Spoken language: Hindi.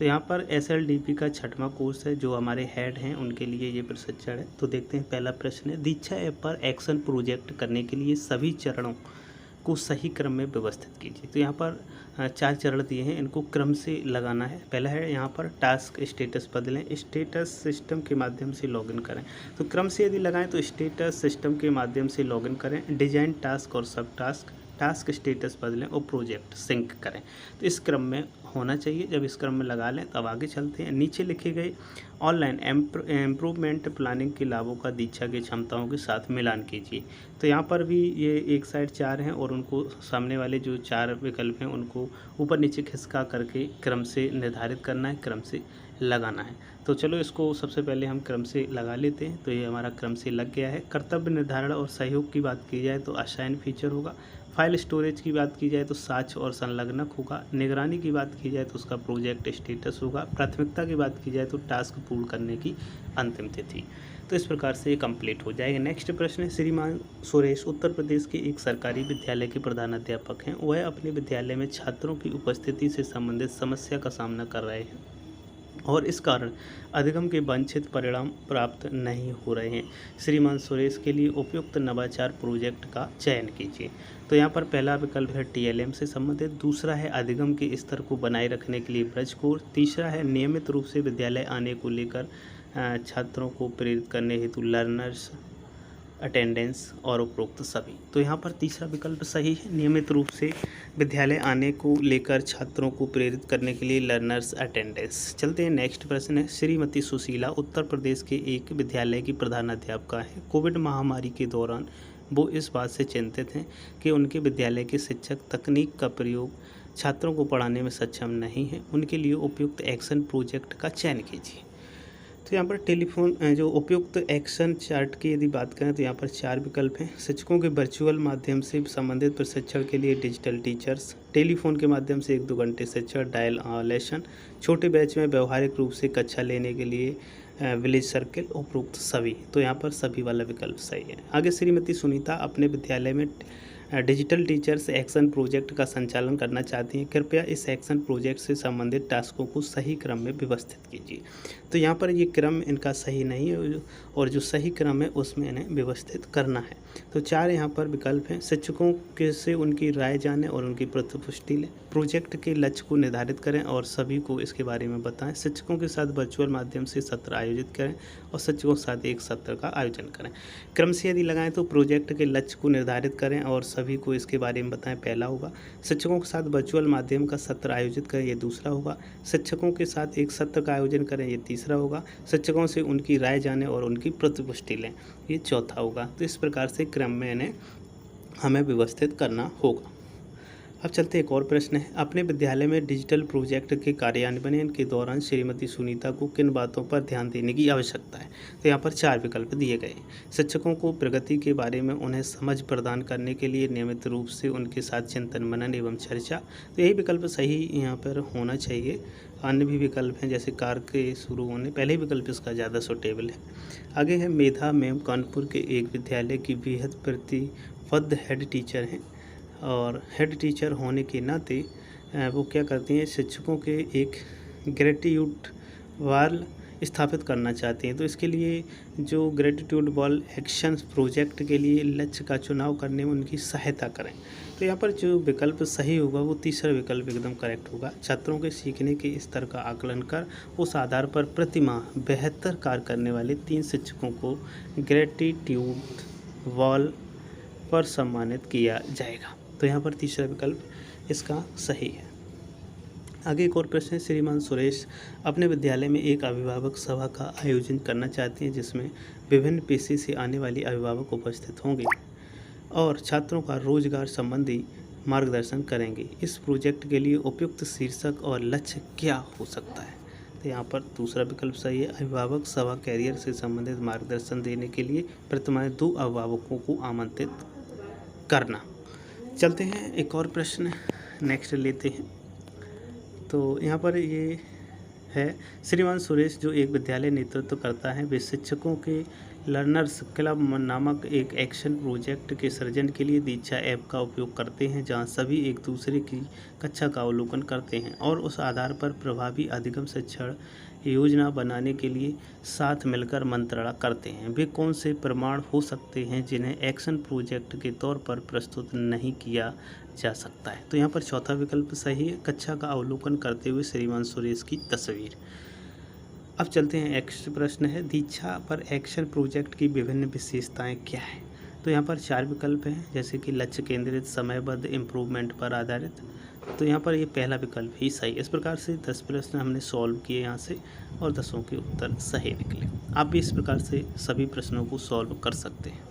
तो यहाँ पर SLDP का 6वां कोर्स है, जो हमारे हेड हैं उनके लिए ये प्रशिक्षण है। तो देखते हैं, पहला प्रश्न है, दीक्षा ऐप पर एक्शन प्रोजेक्ट करने के लिए सभी चरणों को सही क्रम में व्यवस्थित कीजिए। तो यहाँ पर 4 चरण दिए हैं, इनको क्रम से लगाना है। पहला है यहाँ पर टास्क स्टेटस बदलें, स्टेटस सिस्टम के माध्यम से लॉगिन करें। तो क्रम से यदि लगाएं तो स्टेटस सिस्टम के माध्यम से लॉगिन करें, डिजाइन टास्क और सब टास्क, टास्क स्टेटस बदलें और प्रोजेक्ट सिंक करें। तो इस क्रम में होना चाहिए। जब इस क्रम में लगा लें तब आगे चलते हैं। नीचे लिखे गए ऑनलाइन इम्प्रूवमेंट प्लानिंग के लाभों का दीक्षा की क्षमताओं के साथ मिलान कीजिए। तो यहाँ पर भी ये एक साइड 4 हैं और उनको सामने वाले जो 4 विकल्प हैं उनको ऊपर नीचे खिसका करके क्रम से निर्धारित करना है, क्रम से लगाना है। तो चलो इसको सबसे पहले हम क्रम से लगा लेते हैं। तो ये हमारा क्रम से लग गया है। कर्तव्य निर्धारण और सहयोग की बात की जाए तो असाइन फीचर होगा। फाइल स्टोरेज की बात की जाए तो साक्ष्य और संलग्नक होगा। निगरानी की बात की जाए तो उसका प्रोजेक्ट स्टेटस होगा। प्राथमिकता की बात की जाए तो टास्क पूर्ण करने की अंतिम तिथि। तो इस प्रकार से ये कंप्लीट हो जाएगा। नेक्स्ट प्रश्न है, श्रीमान सुरेश उत्तर प्रदेश के एक सरकारी विद्यालय के प्रधानाध्यापक हैं। वह अपने विद्यालय में छात्रों की उपस्थिति से संबंधित समस्या का सामना कर रहे हैं और इस कारण अधिगम के वांछित परिणाम प्राप्त नहीं हो रहे हैं। श्रीमान सुरेश के लिए उपयुक्त नवाचार प्रोजेक्ट का चयन कीजिए। तो यहाँ पर पहला विकल्प है TLM से संबंधित, दूसरा है अधिगम के स्तर को बनाए रखने के लिए ब्रज कोर्स, तीसरा है नियमित रूप से विद्यालय आने को लेकर छात्रों को प्रेरित करने हेतु लर्नर्स अटेंडेंस और उपरोक्त सभी। तो यहाँ पर तीसरा विकल्प सही है, नियमित रूप से विद्यालय आने को लेकर छात्रों को प्रेरित करने के लिए लर्नर्स अटेंडेंस। चलते हैं, नेक्स्ट प्रश्न है, श्रीमती सुशीला उत्तर प्रदेश के एक विद्यालय की प्रधानाध्यापिका है। कोविड महामारी के दौरान वो इस बात से चिंतित हैं कि उनके विद्यालय के शिक्षक तकनीक का प्रयोग छात्रों को पढ़ाने में सक्षम नहीं है। उनके लिए उपयुक्त एक्शन प्रोजेक्ट का चयन कीजिए। तो यहाँ पर टेलीफोन जो उपयुक्त एक्शन चार्ट की यदि बात करें तो यहाँ पर 4 विकल्प हैं। शिक्षकों के वर्चुअल माध्यम से संबंधित प्रशिक्षण के लिए डिजिटल टीचर्स, टेलीफोन के माध्यम से 1-2 घंटे शिक्षण डायल लेसन, छोटे बैच में व्यवहारिक रूप से कक्षा लेने के लिए विलेज सर्किल, उपरोक्त सभी। तो यहाँ पर सभी वाला विकल्प सही है। आगे श्रीमती सुनीता अपने विद्यालय में डिजिटल टीचर्स एक्शन प्रोजेक्ट का संचालन करना चाहती हैं। कृपया इस एक्शन प्रोजेक्ट से संबंधित टास्कों को सही क्रम में व्यवस्थित कीजिए। तो यहाँ पर ये क्रम इनका सही नहीं है और जो सही क्रम है उसमें इन्हें व्यवस्थित करना है। तो 4 यहाँ पर विकल्प हैं। शिक्षकों के से उनकी राय जानें और उनकी प्रतिपुष्टि लें। प्रोजेक्ट के लक्ष्य को निर्धारित करें और सभी को इसके बारे में बताएं। शिक्षकों के साथ वर्चुअल माध्यम से सत्र आयोजित करें और शिक्षकों के साथ एक सत्र का आयोजन करें। क्रम से यदि लगाएं तो प्रोजेक्ट के लक्ष्य को निर्धारित करें और सभी को इसके बारे में बताएं, पहला होगा। शिक्षकों के साथ वर्चुअल माध्यम का सत्र आयोजित करें, ये दूसरा होगा। शिक्षकों के साथ एक सत्र का आयोजन करें, ये तीसरा होगा। शिक्षकों से उनकी राय जानें और उनकी प्रतिपुष्टि लें, ये चौथा होगा। तो इस प्रकार से क्रम में इन्हें हमें व्यवस्थित करना होगा। अब चलते एक और प्रश्न है, अपने विद्यालय में डिजिटल प्रोजेक्ट के कार्यान्वयन के दौरान श्रीमती सुनीता को किन बातों पर ध्यान देने की आवश्यकता है। तो यहाँ पर 4 विकल्प दिए गए। शिक्षकों को प्रगति के बारे में उन्हें समझ प्रदान करने के लिए नियमित रूप से उनके साथ चिंतन मनन एवं चर्चा। तो यही विकल्प सही यहाँ पर होना चाहिए। अन्य भी विकल्प हैं जैसे कार के शुरू होने, पहले विकल्प इसका ज़्यादा सूटेबल है। आगे है मेधा मैम कानपुर के एक विद्यालय की बेहद प्रतिबद्ध हेड टीचर हैं और हेड टीचर होने के नाते वो क्या करती हैं, शिक्षकों के एक ग्रेटिट्यूड वॉल स्थापित करना चाहती हैं। तो इसके लिए जो ग्रेटिट्यूड वॉल एक्शन प्रोजेक्ट के लिए लक्ष्य का चुनाव करने में उनकी सहायता करें। तो यहाँ पर जो विकल्प सही होगा वो तीसरा विकल्प एकदम करेक्ट होगा। छात्रों के सीखने के स्तर का आकलन कर उस आधार पर प्रति माह बेहतर कार्य करने वाले 3 शिक्षकों को ग्रेटिट्यूड वॉल पर सम्मानित किया जाएगा। तो यहाँ पर तीसरा विकल्प इसका सही है। आगे एक और प्रश्न है, श्रीमान सुरेश अपने विद्यालय में एक अभिभावक सभा का आयोजन करना चाहते हैं जिसमें विभिन्न पेशे से आने वाले अभिभावक उपस्थित होंगे और छात्रों का रोजगार संबंधी मार्गदर्शन करेंगे। इस प्रोजेक्ट के लिए उपयुक्त शीर्षक और लक्ष्य क्या हो सकता है। तो यहाँ पर दूसरा विकल्प सही है। अभिभावक सभा कैरियर से संबंधित मार्गदर्शन देने के लिए प्रतिमाह 2 अभिभावकों को आमंत्रित करना। चलते हैं एक और प्रश्न नेक्स्ट लेते हैं। तो यहाँ पर ये है, श्रीमान सुरेश जो एक विद्यालय नेतृत्व करता है वे शिक्षकों के लर्नर्स क्लब नामक एक एक्शन प्रोजेक्ट के सृजन के लिए दीक्षा ऐप का उपयोग करते हैं, जहां सभी एक दूसरे की कक्षा का अवलोकन करते हैं और उस आधार पर प्रभावी अधिगम शिक्षण योजना बनाने के लिए साथ मिलकर मंत्रणा करते हैं। वे कौन से प्रमाण हो सकते हैं जिन्हें एक्शन प्रोजेक्ट के तौर पर प्रस्तुत नहीं किया जा सकता है? तो यहाँ पर चौथा विकल्प सही है, कक्षा का अवलोकन करते हुए श्रीमान सुरेश की तस्वीर। अब चलते हैं, नेक्स्ट प्रश्न है, दीक्षा पर एक्शन प्रोजेक्ट की विभिन्न विशेषताएं क्या हैं? तो यहाँ पर 4 विकल्प हैं, जैसे कि लक्ष्य केंद्रित, समयबद्ध, इम्प्रूवमेंट पर आधारित। तो यहाँ पर ये पहला विकल्प ही सही। इस प्रकार से 10 प्रश्न हमने सॉल्व किए यहाँ से और 10 के उत्तर सही निकले। आप भी इस प्रकार से सभी प्रश्नों को सॉल्व कर सकते हैं।